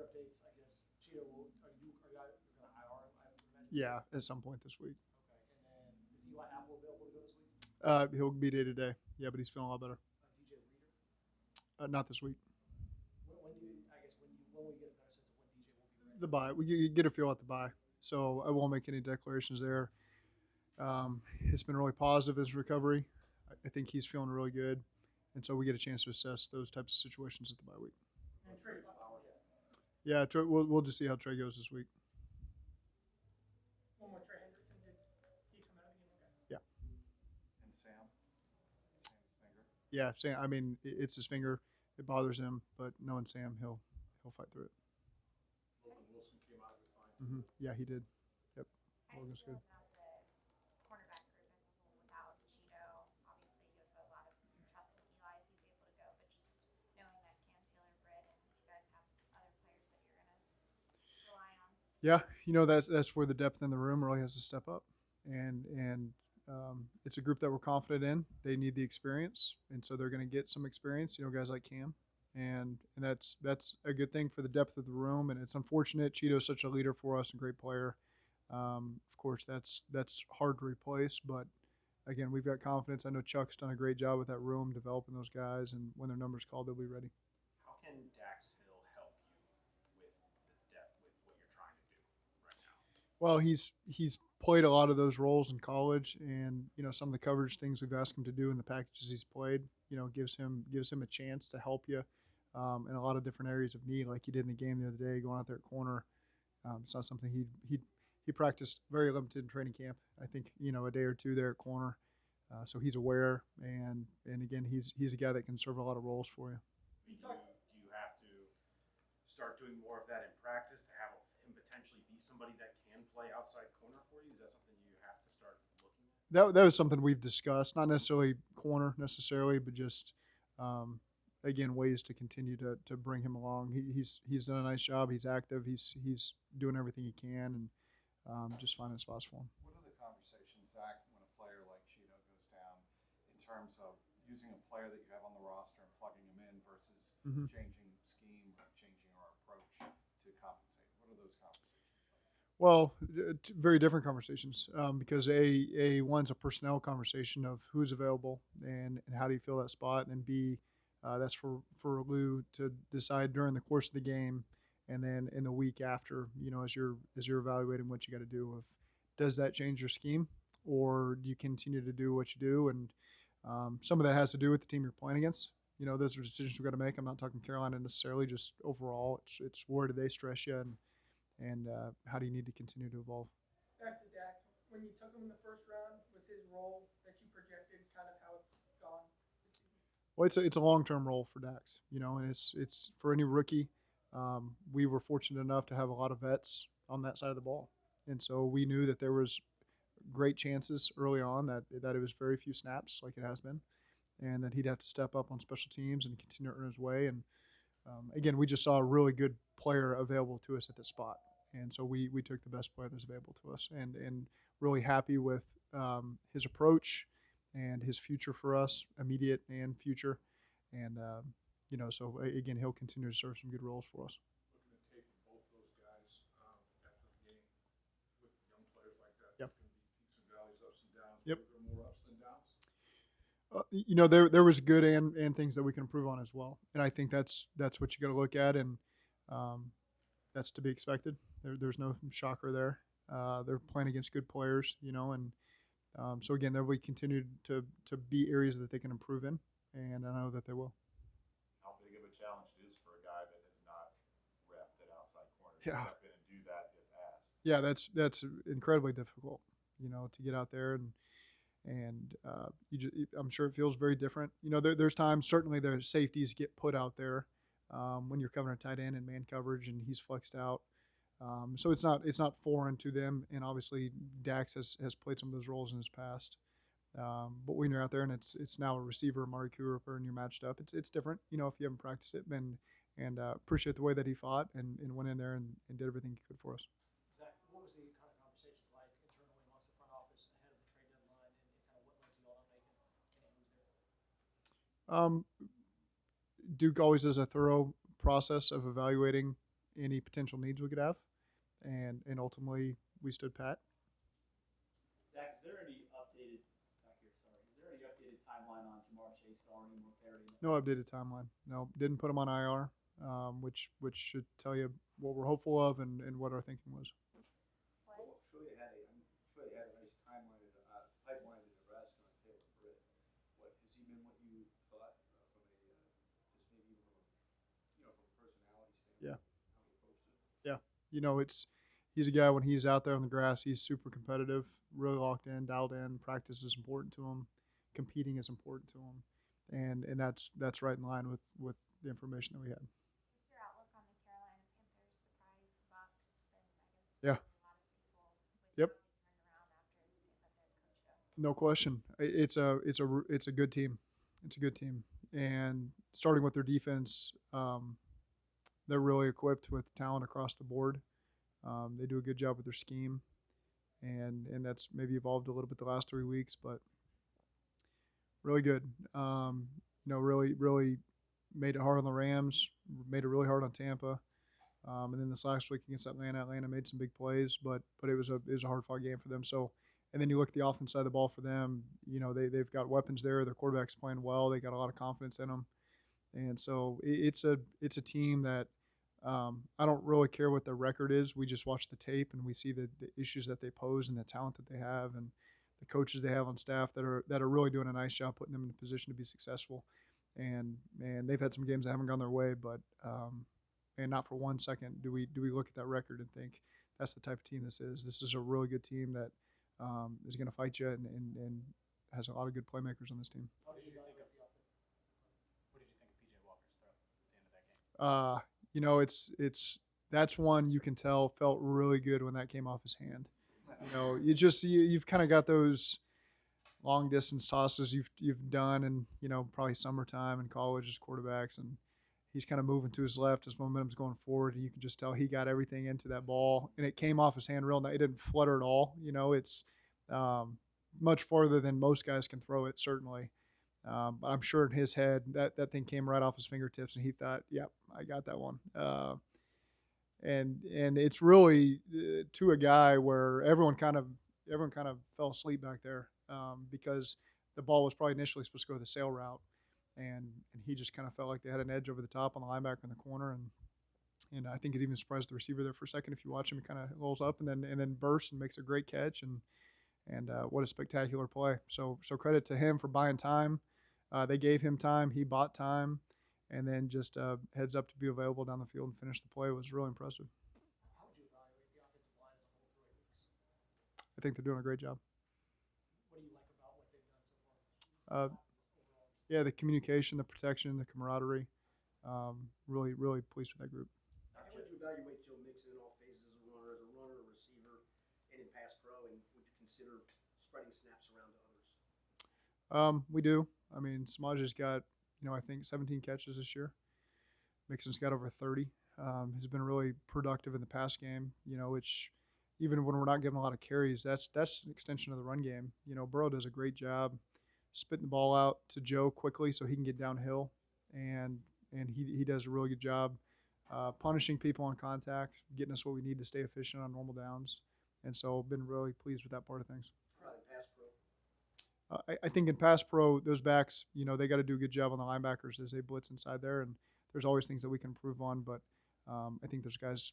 injury updates. I guess Chido, are you guys going to IR him? I would imagine. Yeah, at some point this week. Okay, and then is Eli Apple available to go this week? He'll be day to day. Yeah, but he's feeling a lot better. DJ Reader. Not this week. When do you? I guess when we get a better sense of when DJ will be ready. The bye. We get a feel at the bye. So I won't make any declarations there. It's been really positive his recovery. I think he's feeling really good, and so we get a chance to assess those types of situations at the bye week. And Trey Flowers. Yeah, Trey, we'll just see how Trey goes this week. One more, Trey Hendrickson. Did he come out of the game? Okay. Yeah. And Sam's finger. Yeah, Sam. I mean, it's his finger. It bothers him, but knowing Sam, he'll fight through it. Logan Wilson came out of it fine. Mm-hmm. Yeah, he did. Yep. How do you Logan's feel good. about the cornerback group as a whole without Chido? Obviously, you have a lot of trust with Eli if he's able to go, but just knowing that Cam Taylor, Britt, and you guys have other players that you're going to rely on. Yeah, that's where the depth in the room really has to step up, and it's a group that we're confident in. They need the experience, and so they're going to get some experience. Guys like Cam, and that's a good thing for the depth of the room. And it's unfortunate Cheeto's such a leader for us and great player. Of course, that's hard to replace, but again, we've got confidence. I know Chuck's done a great job with that room, developing those guys, and when their number's called, they'll be ready. How can Dax Hill help you with the depth with what you're trying to do right now? Well, he's played a lot of those roles in college, and some of the coverage things we've asked him to do in the packages he's played, gives him a chance to help you in a lot of different areas of need, like he did in the game the other day, going out there at corner. It's not something he practiced very limited in training camp. I think a day or two there at corner, so he's aware, and again he's a guy that can serve a lot of roles for you. Do you have to start doing more of that in practice to have him potentially be somebody that can play outside corner for you? Is that something you have to start looking at? That was something we've discussed, not necessarily corner necessarily, but just again ways to continue to bring him along. He's done a nice job. He's active. He's doing everything he can, and just finding spots for him. What are the conversations, Zach, when a player like Chido goes down, in terms of using a player that you have on the roster and plugging him in versus changing scheme, changing our approach to compensate? What are those conversations like? Well, very different conversations because one's a personnel conversation of who's available and how do you fill that spot, and then B, that's for Lou to decide during the course of the game, and then in the week after, as you're evaluating what you got to do, of does that change your scheme or do you continue to do what you do, and some of that has to do with the team you're playing against. Those are decisions we've got to make. I'm not talking Carolina necessarily, just overall. It's where do they stress you, and how do you need to continue to evolve? Back to Dax. When you took him in the first round, was his role that you projected kind of how it's gone this season? Well, it's a long-term role for Dax, and it's for any rookie. We were fortunate enough to have a lot of vets on that side of the ball, and so we knew that there was great chances early on that it was very few snaps, like it has been, and that he'd have to step up on special teams and continue to earn his way. And again, we just saw a really good player available to us at this spot, and so we took the best player that's available to us, and really happy with his approach and his future for us, immediate and future. And so again, he'll continue to serve some good roles for us. Looking at tape of both those guys after the game with young players like that, Yep. there can be peaks and valleys, ups and downs. Yep. Were there more ups than downs? There was good and things that we can improve on as well, and I think that's what you got to look at, and that's to be expected. There's no shocker there. They're playing against good players, and so again, there will continue to be areas that they can improve in, and I know that they will. How big of a challenge it is for a guy that has not repped at outside corner to Yeah. step in and do that if asked? Yeah, that's incredibly difficult, to get out there and I'm sure it feels very different. There's times certainly the safeties get put out there when you're covering a tight end in man coverage and he's flexed out. So it's not foreign to them, and obviously Dax has played some of those roles in his past. But when you're out there and it's now a receiver, Amari Cooper, and you're matched up, it's different. If you haven't practiced it, and appreciate the way that he fought and went in there and did everything he could for us. Zach, what was the kind of conversations like internally amongst the front office ahead of the trade deadline, and kind of what led to y'all not making any moves there? Duke always does a thorough process of evaluating any potential needs we could have, and ultimately we stood pat. Zach, is there any updated timeline on Jamar Chase at all? Any more clarity? No updated timeline. No, didn't put him on IR, which should tell you what we're hopeful of and what our thinking was. What? I'm sure you had a nice timeline and pipeline and the rest on Taylor Britt. What has he been? What you thought from a just maybe even from a personality standpoint? Yeah. How he approached it. Yeah, he's a guy when he's out there on the grass, he's super competitive, really locked in, dialed in. Practice is important to him. Competing is important to him, and that's right in line with the information that we had. What's your outlook on the Carolina Panthers surprise the Bucks and I guess Yeah. a lot of people with Yep. how they turned around after they let their coach go? No question, it's a good team. It's a good team, and starting with their defense, they're really equipped with talent across the board. They do a good job with their scheme, and that's maybe evolved a little bit the last 3 weeks, but really good. Really made it hard on the Rams, made it really hard on Tampa, and then this last week against Atlanta made some big plays, but it was a hard fought game for them. So, and then you look at the offense side of the ball for them. They've got weapons there. Their quarterback's playing well. They got a lot of confidence in them, and so it's a team that. I don't really care what their record is. We just watch the tape and we see the issues that they pose and the talent that they have and the coaches they have on staff that are really doing a nice job putting them in a position to be successful. And they've had some games that haven't gone their way, but and not for 1 second do we look at that record and think that's the type of team this is. This is a really good team that is going to fight you and has a lot of good playmakers on this team. What did you think of PJ Walker's throw at the end of that game? It's that's one you can tell felt really good when that came off his hand. You've kind of got those long distance tosses you've done and probably summertime in college as quarterbacks, and he's kind of moving to his left, his momentum's going forward, and you can just tell he got everything into that ball, and it came off his hand real nice. It didn't flutter at all. It's much farther than most guys can throw it, certainly. But I'm sure in his head that thing came right off his fingertips, and he thought, "Yep, I got that one." And it's really to a guy where everyone kind of fell asleep back there because the ball was probably initially supposed to go the sail route, and he just kind of felt like they had an edge over the top on the linebacker in the corner, and I think it even surprised the receiver there for a second. If you watch him, he kind of rolls up and then bursts and makes a great catch, and what a spectacular play. So credit to him for buying time. They gave him time. He bought time, and then just heads up to be available down the field and finish the play was really impressive. How would you evaluate the offensive line as a whole 3 weeks? I think they're doing a great job. What do you like about what they've done so far? Uh, Yeah, the communication, the protection, the camaraderie. Really, really pleased with that group. How would you evaluate Joe Mixon in all phases as a runner, a receiver, and in pass pro, and would you consider spreading snaps around to others? We do. I mean, Samaja's got, I think 17 catches this year. Mixon's got over 30. He's been really productive in the pass game, which even when we're not giving a lot of carries, that's an extension of the run game. Burrow does a great job spitting the ball out to Joe quickly so he can get downhill, and he does a really good job punishing people on contact, getting us what we need to stay efficient on normal downs. And so been really pleased with that part of things. Probably pass pro. I think in pass pro, those backs, they got to do a good job on the linebackers as they blitz inside there, and there's always things that we can improve on. But I think those guys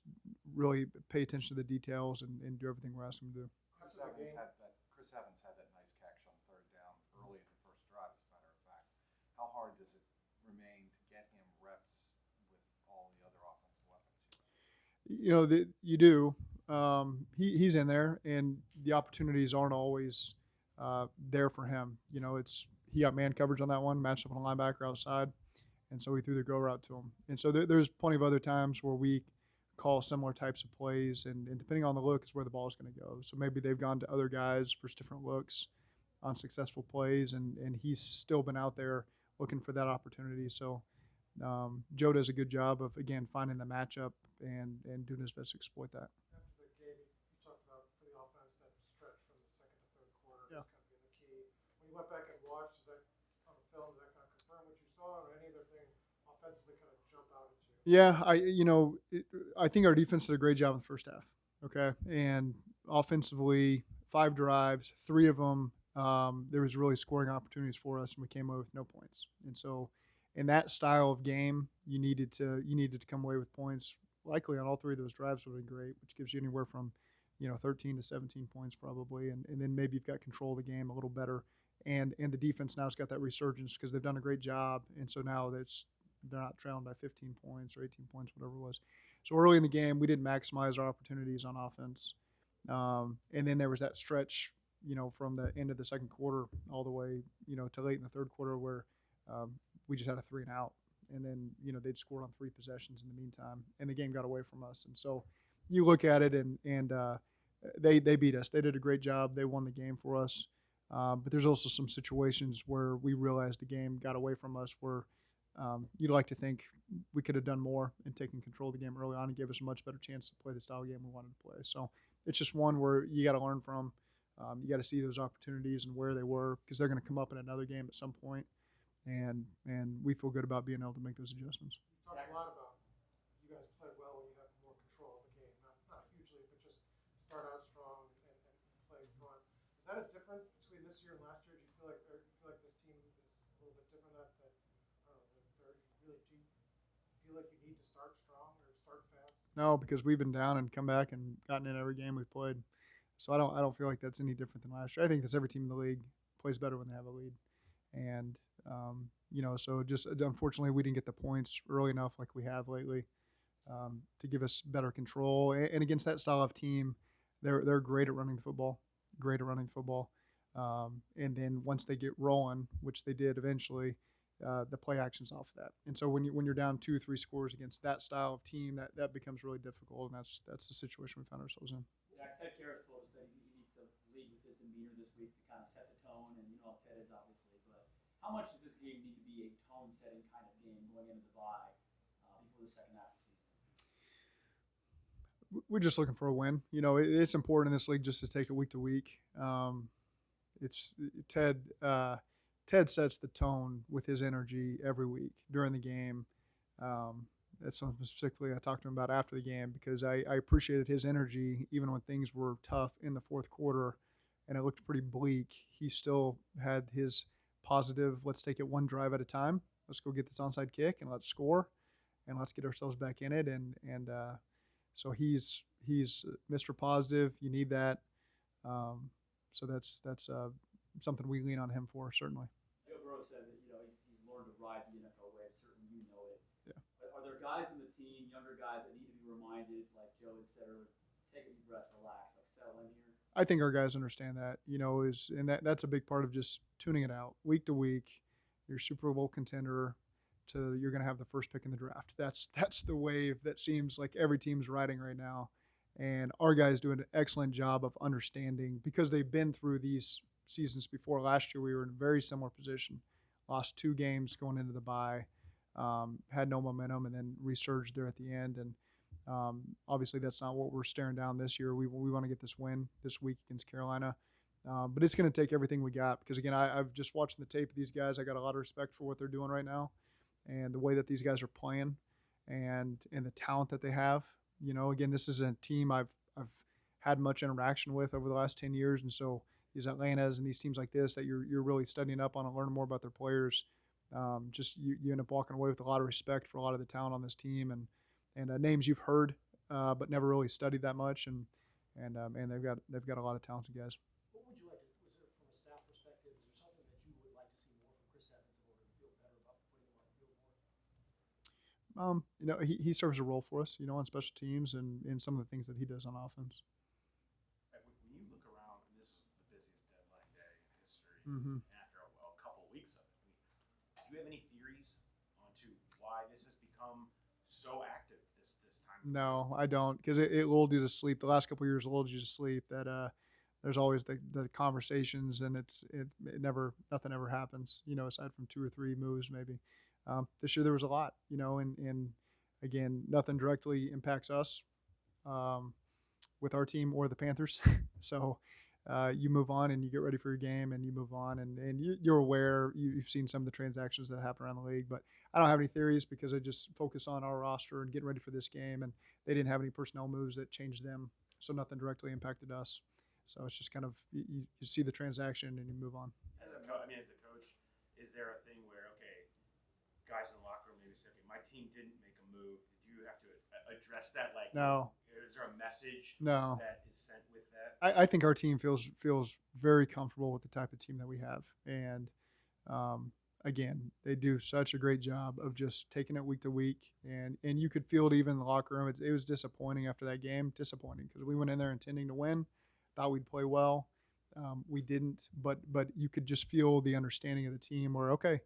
really pay attention to the details and do everything we're asking them to do. Chris Evans had that nice catch on third down early in the first drive, as a matter of fact. How hard does it remain to get him reps with all the other offensive weapons? You do. He's in there, and the opportunities aren't always there for him. He got man coverage on that one, matched up on a linebacker outside, and so we threw the go route to him. And so there's plenty of other times where we call similar types of plays, and depending on the look is where the ball is going to go. So maybe they've gone to other guys for different looks on successful plays, and he's still been out there looking for that opportunity. So Joe does a good job of, again, finding the matchup and doing his best to exploit that. After the game, you talked about for the offense that stretch from the second to third quarter Yeah. is kind of been the key. When you went back and watched, is that on the film, did that kind of confirm what you saw, or any other thing offensively kind of jump out at you? Yeah, I think our defense did a great job in the first half. Okay, and offensively, 5 drives, 3 of them, there was really scoring opportunities for us, and we came away with no points. And so, in that style of game, you needed to come away with points. Likely on all 3 of those drives would have been great, which gives you anywhere from 13 to 17 points probably, and then maybe you've got control of the game a little better. And the defense now has got that resurgence because they've done a great job, and so now they're not trailing by 15 points or 18 points, whatever it was. So early in the game, we didn't maximize our opportunities on offense. And then there was that stretch, from the end of the second quarter all the way, to late in the third quarter where we just had a 3-and-out. And then, they'd scored on 3 possessions in the meantime, and the game got away from us. And so you look at it, and they beat us. They did a great job. They won the game for us. But there's also some situations where we realized the game got away from us where you'd like to think we could have done more and taken control of the game early on and gave us a much better chance to play the style game we wanted to play. So it's just one where you got to learn from. You got to see those opportunities and where they were because they're going to come up in another game at some point, and we feel good about being able to make those adjustments. You talked a lot about you guys play well when you have more control of the game, not hugely, but just start out strong and play front. Is that a difference between this year and last year? Do you feel like this team is a little bit different? That I don't know. Do you feel like you need to start strong or start fast? No, because we've been down and come back and gotten in every game we've played. So I don't feel like that's any different than last year. I think that's every team in the league plays better when they have a lead, and so just unfortunately we didn't get the points early enough like we have lately to give us better control. And against that style of team, they're great at running the football, great at running the football. And then once they get rolling, which they did eventually, the play action's off of that. And so when you're down 2 or 3 scores against that style of team, that becomes really difficult, and that's the situation we found ourselves in. Zac, Ted Karras told us that he needs to lead with his demeanor this week to kind of set the tone, and you know how Ted is obviously. But how much does this game need to be a tone-setting kind of game going into the bye before the second half of the season? We're just looking for a win. It's important in this league just to take it week to week. It's Ted. Ted sets the tone with his energy every week during the game. That's something specifically I talked to him about after the game because I appreciated his energy even when things were tough in the fourth quarter and it looked pretty bleak. He still had his positive, let's take it one drive at a time. Let's go get this onside kick and let's score and let's get ourselves back in it. And so he's Mr. Positive. You need that. So that's something we lean on him for, certainly. Joe Burrow said that he's learned to ride the NFL wave. Certainly, you know it. Yeah. But are there guys in the team, younger guys, that need to be reminded, like Joe had said earlier, take a deep breath, relax, like settle in here? I think our guys understand that. And that's a big part of just tuning it out week to week. You're Super Bowl contender to you're going to have the first pick in the draft. That's the wave that seems like every team's riding right now. And our guys do an excellent job of understanding because they've been through these seasons before. Last year we were in a very similar position, lost 2 games going into the bye, had no momentum, and then resurged there at the end. And obviously that's not what we're staring down this year. We want to get this win this week against Carolina, but it's going to take everything we got because again I've just watching the tape of these guys. I got a lot of respect for what they're doing right now, and the way that these guys are playing, and the talent that they have. Again, this is a team I've had much interaction with over the last 10 years, and so these Atlantas and these teams like this that you're really studying up on and learning more about their players. Just you end up walking away with a lot of respect for a lot of the talent on this team and names you've heard but never really studied that much, and they've got a lot of talented guys. What would you like to, was there from a staff perspective, is there something that you would like to see more from Chris Evans in order to feel better about putting him on the field more? He serves a role for us, on special teams and in some of the things that he does on offense. When you look around, and this is the busiest deadline day in history, Mm-hmm. after a couple of weeks of it, do you have any theories onto why this has become so active this time? No, I don't, because it lulled you to sleep. The last couple of years lulled you to sleep. That there's always the conversations, and nothing ever happens. Aside from 2 or 3 moves, maybe. This year there was a lot. And again, nothing directly impacts us with our team or the Panthers. So you move on and you get ready for your game and you move on and you're aware you've seen some of the transactions that happen around the league, but I don't have any theories because I just focus on our roster and getting ready for this game, and they didn't have any personnel moves that changed them, so nothing directly impacted us. So it's just kind of you see the transaction and you move on. As a coach, is there a thing where, okay, guys in the locker room maybe say, okay, my team didn't make a move. Did you have to address that? Like, No. Is there a message No. that is sent with that? I think our team feels very comfortable with the type of team that we have, and again, they do such a great job of just taking it week to week, and you could feel it even in the locker room. It was disappointing after that game, disappointing because we went in there intending to win, thought we'd play well. We didn't, but you could just feel the understanding of the team where, okay,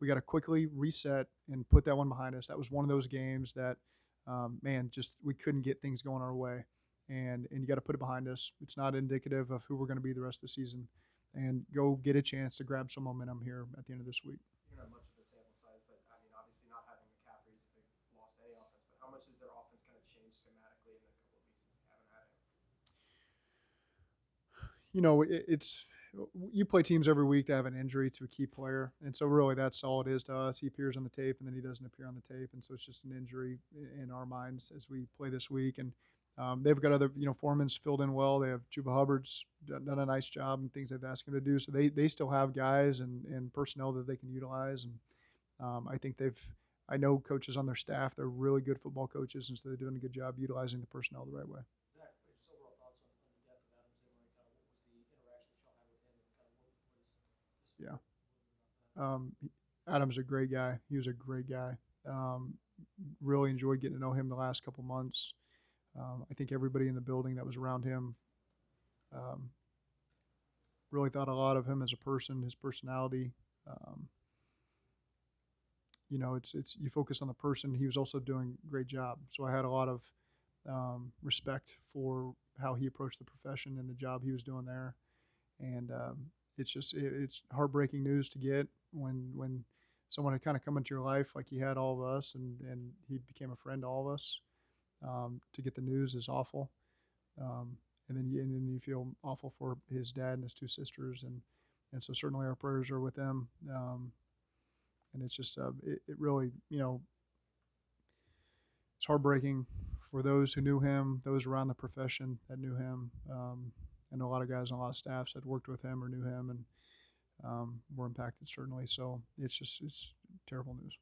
we got to quickly reset and put that one behind us. That was one of those games that, just we couldn't get things going our way, and you got to put it behind us. It's not indicative of who we're going to be the rest of the season, and go get a chance to grab some momentum here at the end of this week. You don't have much of a sample size, but I mean, obviously not having McCaffrey is a big loss to any offense. But how much has their offense kind of changed schematically in the couple of weeks since they haven't had him? It's you play teams every week that have an injury to a key player, and so really that's all it is to us. He appears on the tape, and then he doesn't appear on the tape, and so it's just an injury in our minds as we play this week. And they've got other, Foreman's filled in well. They have Chuba Hubbard's done a nice job and things they've asked him to do. So they still have guys and personnel that they can utilize. And I know coaches on their staff, they're really good football coaches, and so they're doing a good job utilizing the personnel the right way. Zach, just overall thoughts on the death of Adam Zimmer and kind of what was the interaction that y'all had with him and kind of what was Yeah. Adam's a great guy. He was a great guy. Really enjoyed getting to know him the last couple months. I think everybody in the building that was around him really thought a lot of him as a person, his personality. It's you focus on the person. He was also doing a great job. So I had a lot of respect for how he approached the profession and the job he was doing there. And it's heartbreaking news to get when someone had kind of come into your life like he had all of us, and he became a friend to all of us. To get the news is awful, and then you feel awful for his dad and his two sisters, and so certainly our prayers are with them. And it's just it really it's heartbreaking for those who knew him, those around the profession that knew him. I know a lot of guys on a lot of staffs that worked with him or knew him and were impacted certainly. So it's terrible news.